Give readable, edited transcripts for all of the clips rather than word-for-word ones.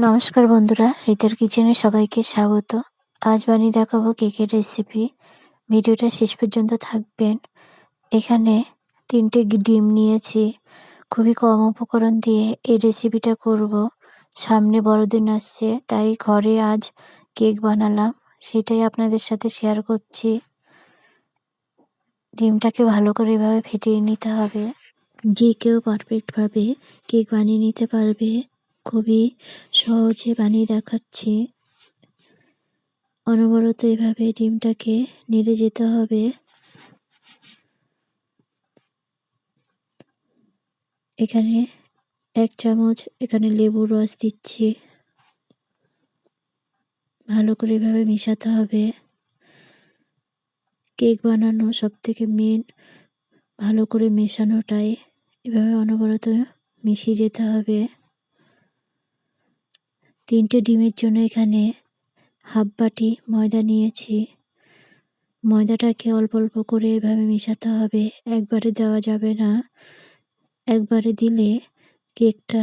নমস্কার বন্ধুরা, রিতার কিচেনে সবাইকে স্বাগত। আজ বানিয়ে দেখাবো কেকের রেসিপি। ভিডিওটা শেষ পর্যন্ত থাকবেন। এখানে ৩টে ডিম নিয়েছি। খুবই কম উপকরণ দিয়ে এই রেসিপিটা করব। সামনে বড়দিন আসছে, তাই ঘরে আজ কেক বানালাম। সেটাই আপনাদের সাথে শেয়ার করছি। ডিমটাকে ভালো করে এভাবে ফেটিয়ে নিতে হবে। যে কেউ পারফেক্টভাবে কেক বানিয়ে নিতে পারবে। খুবই সহজে বানিয়ে দেখাচ্ছি। অনবরত এভাবে ডিমটাকে নেড়ে যেতে হবে। এখানে ১ চামচ লেবুর রস দিচ্ছি। ভালো করে এভাবে মেশাতে হবে। কেক বানানো সবথেকে মেন ভালো করে মেশানোটাই। এভাবে অনবরত মিশিয়ে যেতে হবে। ৩টে ডিমের জন্য এখানে হাফ বাটি ময়দা নিয়েছি। ময়দাটাকে অল্প অল্প করে এভাবে মেশাতে হবে, একবারে দেওয়া যাবে না। একবারে দিলে কেকটা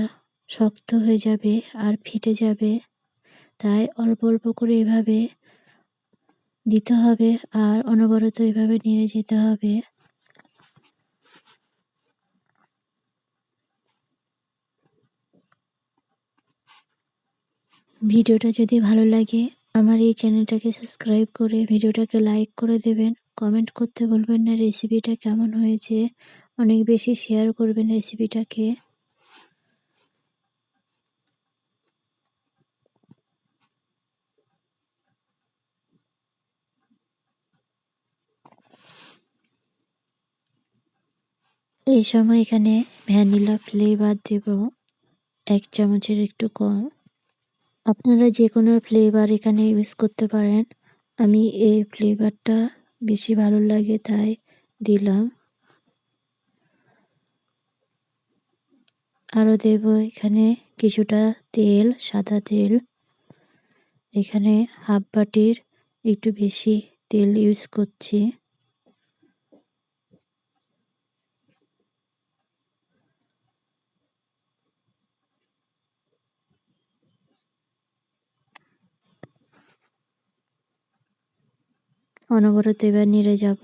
শক্ত হয়ে যাবে আর ফেটে যাবে। তাই অল্প অল্প করে এভাবে দিতে হবে আর অনবরত এভাবে নেড়ে যেতে হবে। ভিডিওটা যদি ভালো লাগে আমার এই চ্যানেলটাকে সাবস্ক্রাইব করে ভিডিওটাকে লাইক করে দেবেন। কমেন্ট করতে ভুলবেন না রেসিপিটা কেমন হয়েছে। অনেক বেশি শেয়ার করবেন রেসিপিটাকে। এই সময় এখানে ভ্যানিলা ফ্লেভার দেব ১ চামচের একটু কম। আপনারা যে কোনো ফ্লেভার এখানে ইউজ করতে পারেন। আমি এই ফ্লেভারটা বেশি ভালো লাগে তাই দিলাম। আরও দেব এখানে কিছুটা তেল, সাদা তেল। এখানে হাফ বাটির একটু বেশি তেল ইউজ করছি। অনবরত এবার নেড়ে যাব।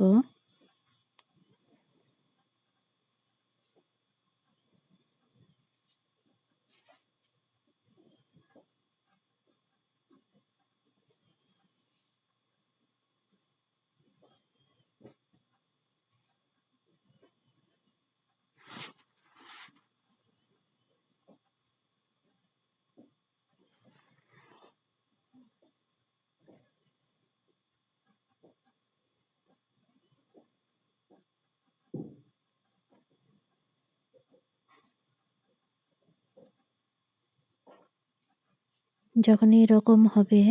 যখন এরকম হবে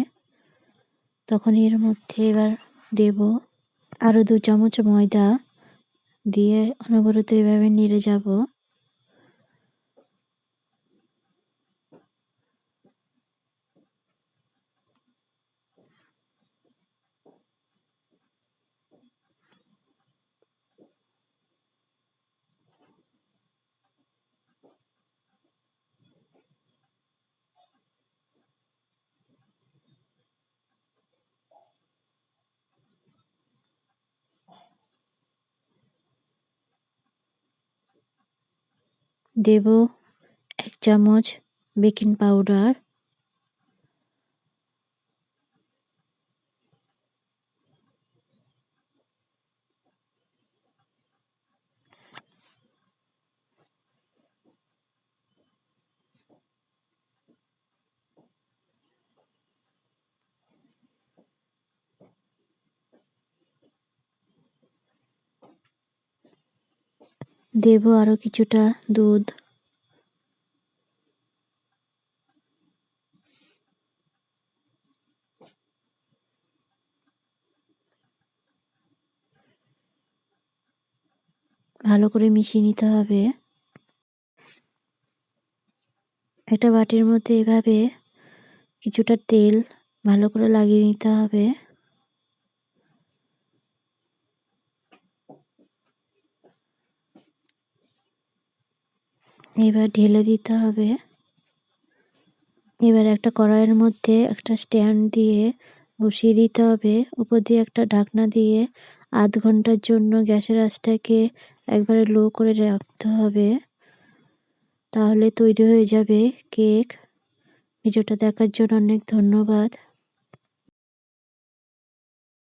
তখন এর মধ্যে এবার দেব আরও ২ চামচ ময়দা দিয়ে অনবরত এভাবে নেড়ে যাব। দেব ১ চামচ বেকিং পাউডার। দেব আরও কিছুটা দুধ। ভালো করে মিশিয়ে নিতে হবে। একটা বাটির মধ্যে এভাবে কিছুটা তেল ভালো করে লাগিয়ে নিতে হবে। এবার ঢেলে দিতে হবে। এবার একটা কড়াইয়ের মধ্যে একটা স্ট্যান্ড দিয়ে বসিয়ে দিতে হবে। উপর দিয়ে একটা ঢাকনা দিয়ে ০.৫ ঘন্টার জন্য গ্যাসের আঁচটাকে একবারে লো করে রাখতে হবে। তাহলে তৈরি হয়ে যাবে কেক। ভিডিওটা দেখার জন্য অনেক ধন্যবাদ।